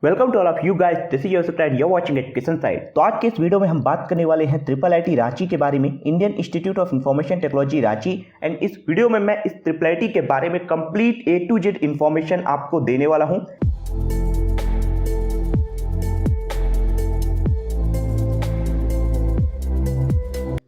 Welcome to all of you guys, this is your and you are watching education site. तो आज के इस video में हम बात करने वाले हैं ट्रिपल आईटी रांची के बारे में, Indian Institute of Information Technology Ranchi. And इस वीडियो में मैं इस ट्रिपल आईटी के बारे में complete A to Z information आपको देने वाला हूं।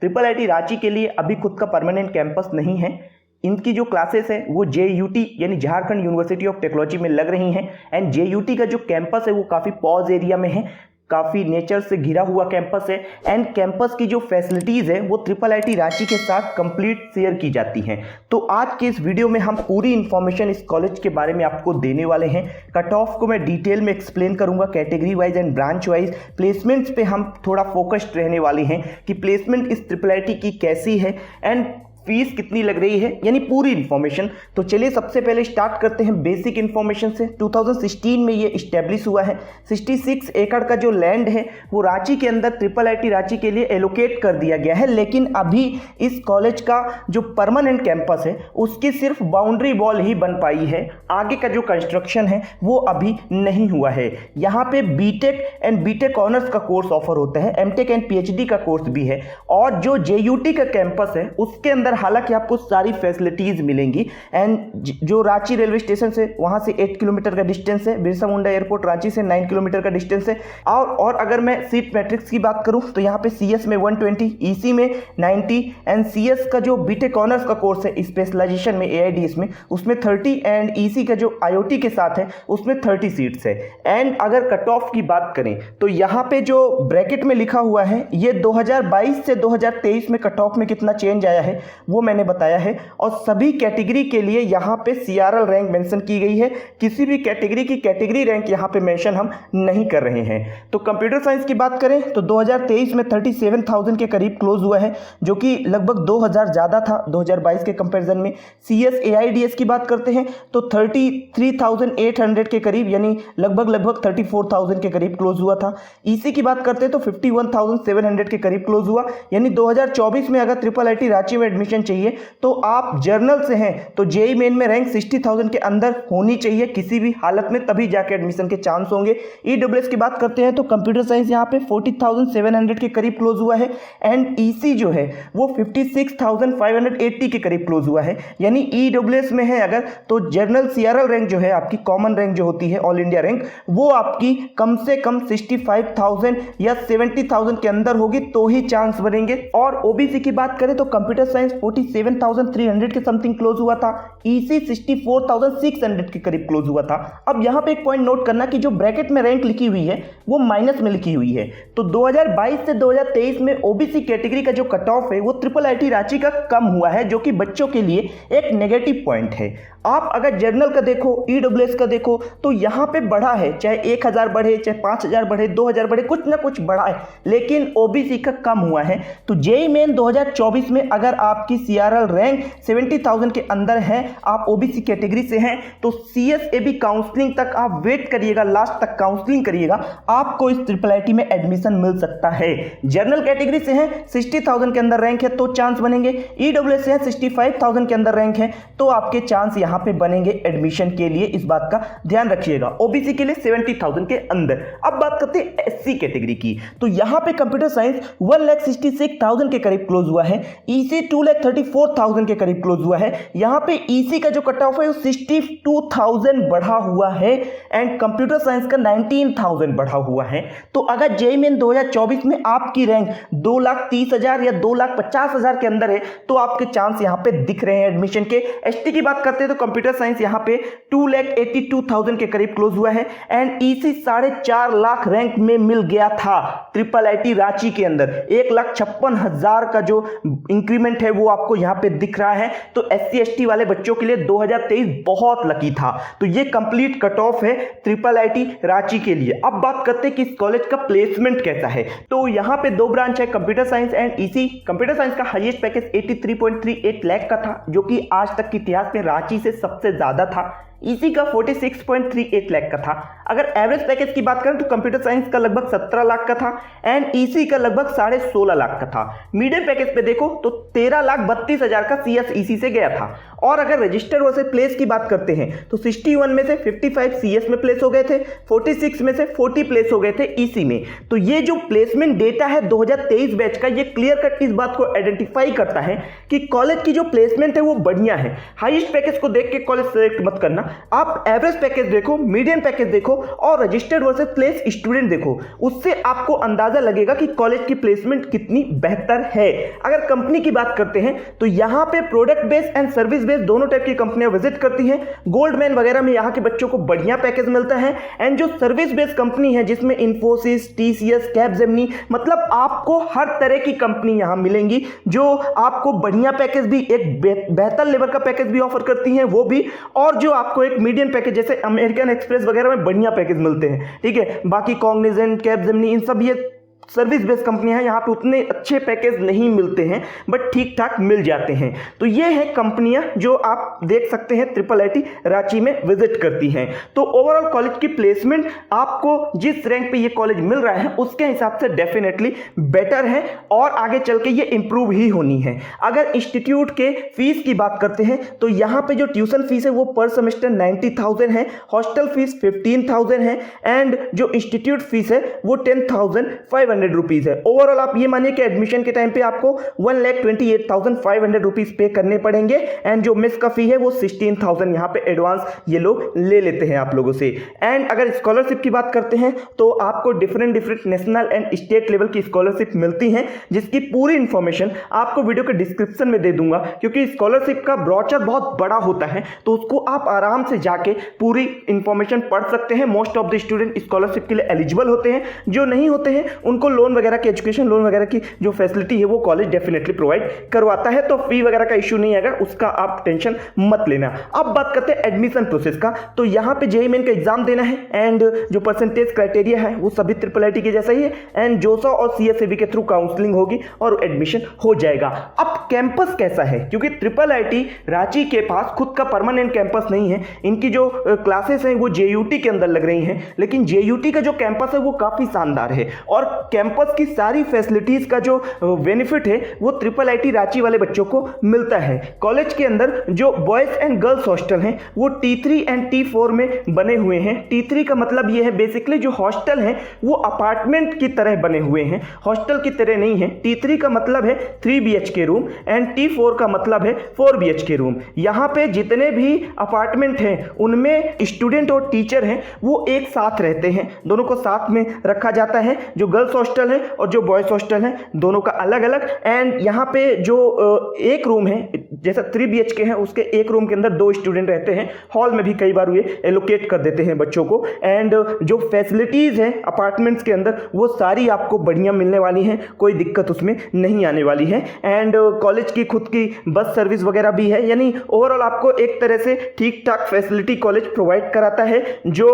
ट्रिपल आईटी रांची के लिए अभी खुद का परमानेंट कैंपस नहीं है। इनकी जो क्लासेस है वो JUT यानी झारखंड यूनिवर्सिटी ऑफ टेक्नोलॉजी में लग रही हैं। एंड JUT का जो कैंपस है वो काफ़ी पॉज एरिया में है, काफ़ी नेचर से घिरा हुआ कैंपस है। एंड कैंपस की जो फैसिलिटीज़ है वो ट्रिपल आईटी रांची के साथ कंप्लीट शेयर की जाती हैं। तो आज के इस वीडियो में हम पूरी इन्फॉर्मेशन इस कॉलेज के बारे में आपको देने वाले हैं। कट ऑफ को मैं डिटेल में एक्सप्लेन करूंगा, category wise and branch wise. Placements पे हम थोड़ा फोकस्ड रहने वाले हैं कि प्लेसमेंट इस ट्रिपल आईटी की कैसी है एंड फीस कितनी लग रही है, यानी पूरी इन्फॉर्मेशन। तो चलिए सबसे पहले स्टार्ट करते हैं बेसिक इन्फॉर्मेशन से। 2016 में ये इस्टेब्लिश हुआ है। 66 एकड़ का जो लैंड है वो रांची के अंदर ट्रिपल आईटी रांची के लिए एलोकेट कर दिया गया है। लेकिन अभी इस कॉलेज का जो परमानेंट कैंपस है उसकी सिर्फ बाउंड्री वॉल ही बन पाई है, आगे का जो कंस्ट्रक्शन है वो अभी नहीं हुआ है। यहाँ पे बीटेक एंड बीटेक ऑनर्स का कोर्स ऑफर होता है, एमटेक एंड PhD का कोर्स भी है। और जो JUT का कैंपस है उसके अंदर हालांकि आपको सारी फैसिलिटीज मिलेंगी। एंड जो रांची रेलवे स्टेशन से वहां से 8 किलोमीटर का डिस्टेंस है, बिरसा मुंडा एयरपोर्ट रांची से 9 किलोमीटर का डिस्टेंस है। और अगर मैं सीट मैट्रिक्स की बात करूं तो यहाँ पे CS में 120, EC में 90 एंड CS का जो बीटेक ऑनर्स का कोर्स है स्पेशलाइजेशन में AIDS में उसमें 30 एंड EC का जो IoT के साथ है उसमें 30 सीट्स है। एंड अगर कट ऑफ की बात करें तो यहाँ पे जो ब्रैकेट में लिखा हुआ है ये 2022 से 2023 में कट ऑफ में कितना चेंज आया है वो मैंने बताया है। और सभी कैटेगरी के लिए यहाँ पे CRL रैंक मेंशन की गई है। किसी भी कैटेगरी की कैटेगरी रैंक यहाँ पे मेंशन हम नहीं कर रहे हैं। तो कंप्यूटर साइंस की बात करें तो 2023 में 37,000 के करीब क्लोज हुआ है, जो कि लगभग 2,000 ज़्यादा था 2022 के कंपैरिजन में। CS AIDS की बात करते हैं तो 33,800 के करीब, यानी लगभग 34,000 के करीब क्लोज हुआ था। EC की बात करते हैं तो 51,700 के करीब क्लोज हुआ, यानी 2024 में अगर ट्रिपल आईटी रांची में एडमिशन चाहिए तो आप जर्नल से हैं तो JEE मेन में रैंक 60,000 के अंदर होनी चाहिए किसी भी हालत में, तभी जाके एडमिशन के चांस होंगे। EWS की बात करते हैं तो कंप्यूटर साइंस यहाँ पे 40,700 के करीब क्लोज हुआ है। एंड EC जो है वो 56,580 के करीब क्लोज हुआ है, यानी EWS में है अगर तो जर्नल CRL रैंक जो है आपकी कॉमन रैंक जो होती है ऑल इंडिया रैंक वो आपकी कम से कम 65,000 या 70,000 के अंदर होगी तो ही चांस बनेंगे। और OBC की बात करें तो कंप्यूटर साइंस 47,300 के समथिंग क्लोज हुआ था, EC 64,600 के करीब क्लोज हुआ था। अब यहां पे एक पॉइंट नोट करना कि जो ब्रैकेट में रैंक लिखी हुई है वो माइनस में लिखी हुई है। तो 2022 से 2023 में OBC कैटेगरी का जो कट ऑफ है वो ट्रिपल आईटी रांची का कम हुआ है, जो कि बच्चों के लिए एक नेगेटिव पॉइंट है। आप अगर जर्नल का देखो, EWS का देखो तो यहां पे बढ़ा है, चाहे 1,000 बढ़े, चाहे 5,000 बढ़े, 2,000 बढ़े, कुछ ना कुछ बढ़ा है, लेकिन OBC का कम हुआ है। तो JEE मेन 2024 में अगर आपकी CRL रैंक 70,000 के अंदर है, आप OBC कैटेगरी से हैं तो CSAB काउंसलिंग तक आप वेट करिएगा, लास्ट तक काउंसलिंग करिएगा, आपको इस ट्रिपल आईटी में एडमिशन मिल सकता है। जर्नल कैटेगरी से हैं 60,000 के अंदर रैंक है तो चांस बनेंगे, EWS से हैं 65,000 के अंदर रैंक है तो आपके चांस यहां पे बनेंगे एडमिशन के लिए, इस बात का ध्यान रखिएगा। OBC के लिए 70,000 के अंदर। अब बात करते हैं SC कैटेगरी की, तो यहां पे कंप्यूटर साइंस 1,66,000 के करीब क्लोज हुआ है, EC 2,34,000 के करीब क्लोज हुआ है। यहां पे EC का जो कट ऑफ है वो 62,000 बढ़ा हुआ है एंड कंप्यूटर साइंस का 19,000 बढ़ा हुआ है। तो अगर JEE मेन 2024 में आपकी रैंक 2,30,000 या 2,50,000 के अंदर है तो आपके चांस यहां पे दिख रहे हैं एडमिशन के। ST की बात करते हैं तो कंप्यूटर साइंस यहां पे 2,82,000 के करीब क्लोज हुआ है एंड EC 4.5 लाख रैंक में मिल गया था ट्रिपल आईटी रांची के अंदर। 1,56,000 का जो इंक्रीमेंट है वो आपको यहां पे दिख रहा है। तो SC ST वाले बच्चों के लिए 2023 बहुत लकी था। तो ये कंप्लीट कट ऑफ है ट्रिपल आईटी रांची के लिए। अब बात करते हैं कि इस कॉलेज का प्लेसमेंट कैसा है। तो यहां पे दो ब्रांच है, computer science and EC। Computer science का हाईएस्ट पैकेज 83.38 लाख का था, जो कि आज तक के इतिहास में रांची से सबसे ज्यादा था। ईसी का 46.38 लाख का था। अगर एवरेज पैकेज की बात करें तो कंप्यूटर साइंस का लगभग 17 लाख का था एंड ईसी का लगभग 16.5 लाख का था। मीडियम पैकेज पे देखो तो 13,32,000 का सीएस ईसी से गया था। और अगर रजिस्टर वर्सेस प्लेस की बात करते हैं तो 61 में से 55 सीएस में प्लेस हो गए थे, 46 में से 40 प्लेस हो गए थे ईसी में। तो ये जो प्लेसमेंट डेटा है 2023 बैच का, ये क्लियर कट इस बात को आइडेंटिफाई करता है कि कॉलेज की जो प्लेसमेंट है वो बढ़िया है। हाईएस्ट पैकेज को देख के कॉलेज सेलेक्ट मत करना, आप एवरेज पैकेज देखो, मीडियम पैकेज देखो और रजिस्टर्ड वर्सेस प्लेस स्टूडेंट देखो, उससे आपको अंदाजा लगेगा कि कॉलेज की प्लेसमेंट कितनी बेहतर है। अगर कंपनी की बात करते हैं तो यहां पे product based and service based दोनों टाइप की कंपनियां विजिट करती हैं। गोल्डमैन वगैरह में यहां के बच्चों को बढ़िया पैकेज मिलता है एंड जो सर्विस बेस्ड कंपनी है जिसमें इन्फोसिस, टीसीएस, कैपजेमिनी, मतलब आपको हर तरह की कंपनी यहां मिलेंगी जो आपको बढ़िया पैकेज भी, एक बेहतर लेवल का पैकेज भी ऑफर करती हैं वो भी, और जो आपको एक मीडियम पैकेज जैसे अमेरिकन एक्सप्रेस वगैरह में बढ़िया पैकेज मिलते हैं। ठीक है, बाकी कॉग्निजेंट, कैपजेमिनी, इन सब ये सर्विस बेस्ड कंपनियां हैं, यहाँ पे उतने अच्छे पैकेज नहीं मिलते हैं बट ठीक ठाक मिल जाते हैं। तो ये है कंपनियां जो आप देख सकते हैं ट्रिपल आईटी रांची में विजिट करती हैं। तो ओवरऑल कॉलेज की प्लेसमेंट आपको जिस रैंक पे ये कॉलेज मिल रहा है उसके हिसाब से डेफिनेटली बेटर है और आगे चल के ये इंप्रूव ही होनी है। अगर इंस्टीट्यूट के फीस की बात करते हैं तो यहाँ पे जो ट्यूशन फीस है वो पर सेमेस्टर 90,000 है, हॉस्टल फीस 15,000 है एंड जो इंस्टीट्यूट फीस है वो 10,500 रुपीज है। ओवरऑल आप ये मानिए कि एडमिशन के टाइम पे आपको 1,28,500 रुपीज पे करने पड़ेंगे एंड जो मिस का फी है वो 16,000 यहाँ पे एडवांस ये लोग ले लेते हैं आप लोगों से। एंड अगर स्कॉलरशिप की बात करते हैं तो आपको different national and state level की स्कॉलरशिप मिलती है जिसकी पूरी इंफॉर्मेशन आपको वीडियो के डिस्क्रिप्शन में दे दूंगा, क्योंकि स्कॉलरशिप का ब्रोचर बहुत बड़ा होता है तो उसको आप आराम से जाके पूरी इंफॉर्मेशन पढ़ सकते हैं। Most of the student scholarship के लिए एलिजिबल होते हैं, जो नहीं होते हैं उनको लोन वगैरह की, एजुकेशन लोन वगैरह की जो फैसिलिटी है वो कॉलेज डेफिनेटली प्रोवाइड करवाता है, तो फी वगैरह का इश्यू नहीं आएगा, उसका आप टेंशन मत लेना। अब बात करते हैं एडमिशन प्रोसेस का। तो यहाँ पे जेईई मेन का एग्जाम देना है एंड जो परसेंटेज क्राइटेरिया है वो सभी ट्रिपल आईटी के जैसा ही है एंड जोसा और सीएसएबी के थ्रू काउंसलिंग होगी और एडमिशन हो जाएगा। अब कैंपस कैसा है, क्योंकि ट्रिपल आईटी रांची के पास खुद का परमानेंट कैंपस नहीं है, इनकी जो क्लासेस हैं वो जेयूटी के अंदर लग रही हैं, लेकिन जेयूटी का जो कैंपस है वो काफी शानदार है और कैंपस की सारी फैसिलिटीज का जो बेनिफिट है वो ट्रिपल आईटी रांची वाले बच्चों को मिलता है। कॉलेज के अंदर जो बॉयज एंड गर्ल्स हॉस्टल हैं वो T3 एंड T4 में बने हुए हैं। T3 का मतलब ये है बेसिकली जो हॉस्टल हैं वो अपार्टमेंट की तरह बने हुए हैं, हॉस्टल की तरह नहीं है। T3 का मतलब है 3 BHK रूम एंड T4 का मतलब है 4 BHK रूम। यहाँ पे जितने भी अपार्टमेंट हैं उनमें स्टूडेंट और टीचर हैं वो एक साथ रहते हैं, दोनों को साथ में रखा जाता है। जो गर्ल्स हॉस्टल है और जो बॉयज हॉस्टल है दोनों का अलग अलग। एंड यहाँ पे जो एक रूम है जैसा 3 BHK है उसके एक रूम के अंदर 2 स्टूडेंट रहते हैं, हॉल में भी कई बार ये एलोकेट कर देते हैं बच्चों को। एंड जो फैसिलिटीज हैं अपार्टमेंट्स के अंदर वो सारी आपको बढ़िया मिलने वाली हैं, कोई दिक्कत उसमें नहीं आने वाली है। एंड कॉलेज की खुद की बस सर्विस वगैरह भी है, यानी ओवरऑल आपको एक तरह से ठीक ठाक फैसिलिटी कॉलेज प्रोवाइड कराता है। जो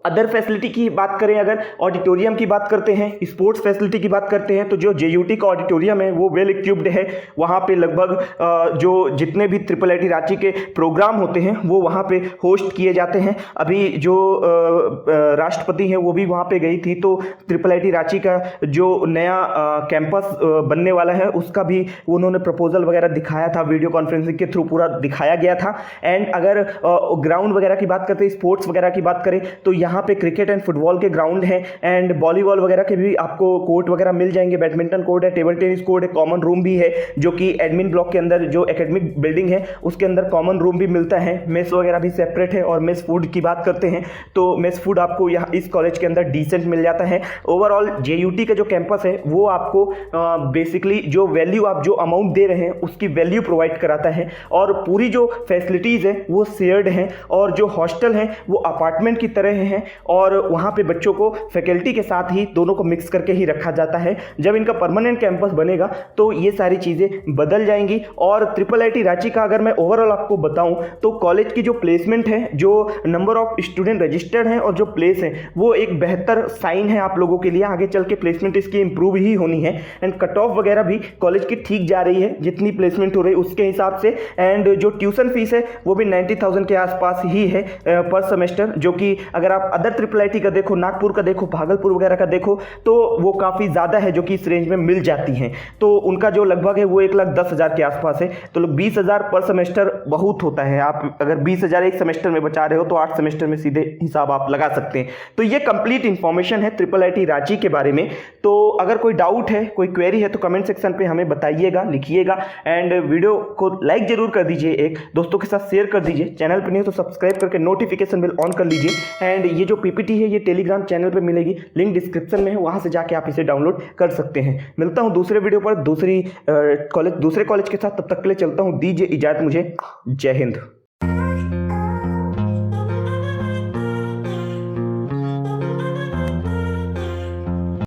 अदर फैसिलिटी की बात करें, अगर ऑडिटोरियम की बात करते हैं, स्पोर्ट्स फैसिलिटी की बात करते हैं, तो जो जेयूटी का ऑडिटोरियम है वो वेल इक्विप्ड है। वहाँ पे लगभग जो जितने भी ट्रिपल आईटी रांची के प्रोग्राम होते हैं वो वहाँ पे होस्ट किए जाते हैं। अभी जो राष्ट्रपति हैं वो भी वहाँ पे गई थी, तो ट्रिपल आईटी रांची का जो नया कैंपस बनने वाला है उसका भी उन्होंने प्रपोजल वगैरह दिखाया था, वीडियो कॉन्फ्रेंसिंग के थ्रू पूरा दिखाया गया था। एंड अगर ग्राउंड वगैरह की बात करते हैं, स्पोर्ट्स वगैरह की बात करें तो यहाँ पे क्रिकेट एंड फुटबॉल के ग्राउंड है एंड वॉलीबॉल वगैरह के भी आपको कोर्ट वगैरह मिल जाएंगे, बैडमिंटन कोर्ट है, टेबल टेनिस कोर्ट है, कॉमन रूम भी है जो कि एडमिन ब्लॉक के अंदर जो एकेडमिक बिल्डिंग है उसके अंदर कॉमन रूम भी मिलता है। मेस वगैरह भी सेपरेट है। और मेस फूड की बात करते हैं तो मेस फूड आपको यहाँ इस कॉलेज के अंदर डिसेंट मिल जाता है। ओवरऑल जेयूटी का जो कैंपस है वो आपको बेसिकली जो वैल्यू आप जो अमाउंट दे रहे हैं उसकी वैल्यू प्रोवाइड कराता है और पूरी जो फैसिलिटीज़ है वो शेयर्ड हैं और जो हॉस्टल हैं वो अपार्टमेंट की तरह हैं हैं और वहाँ पे बच्चों को फैकल्टी के साथ ही दोनों को मिक्स करके ही रखा जाता है। जब इनका परमानेंट कैंपस बनेगा तो ये सारी चीज़ें बदल जाएंगी। और IIIT रांची का अगर मैं ओवरऑल आपको बताऊं तो कॉलेज की जो प्लेसमेंट है, जो नंबर ऑफ स्टूडेंट रजिस्टर्ड हैं और जो प्लेस है, वो एक बेहतर साइन है आप लोगों के लिए। आगे चल के प्लेसमेंट इसकी इंप्रूव ही होनी है एंड कट ऑफ वगैरह भी कॉलेज की ठीक जा रही है जितनी प्लेसमेंट हो रही है उसके हिसाब से। एंड जो ट्यूशन फीस है वो भी 90,000 के आसपास ही है पर सेमेस्टर, जो कि अगर आप अदर IIIT का देखो, नागपुर का देखो, भागलपुर वगैरह का देखो तो वो काफ़ी ज़्यादा है, जो कि इस रेंज में मिल जाती हैं। तो उनका जो लगभग है वो 1,10,000 के आसपास है। तो लोग 20,000 पर सेमेस्टर बहुत होता है। आप अगर 20,000 एक सेमेस्टर में बचा रहे हो तो 8 सेमेस्टर में सीधे हिसाब आप लगा सकते हैं। तो ये कंप्लीट इन्फॉर्मेशन है IIIT रांची के बारे में। तो अगर कोई डाउट है, कोई क्वेरी है तो कमेंट सेक्शन पे हमें बताइएगा, लिखिएगा। एंड वीडियो को लाइक जरूर कर दीजिए, एक दोस्तों के साथ शेयर कर दीजिए। चैनल पर नहीं हो तो सब्सक्राइब करके नोटिफिकेशन बेल ऑन कर लीजिए। एंड ये जो PPT है ये टेलीग्राम चैनल पर मिलेगी, लिंक डिस्क्रिप्शन में है, वहाँ से जाके आप इसे डाउनलोड कर सकते हैं। मिलता हूँ दूसरे वीडियो पर दूसरे कॉलेज के साथ। तब तक के लिए चलता हूँ, दीजिए इजाज़त मुझे। जय हिंद।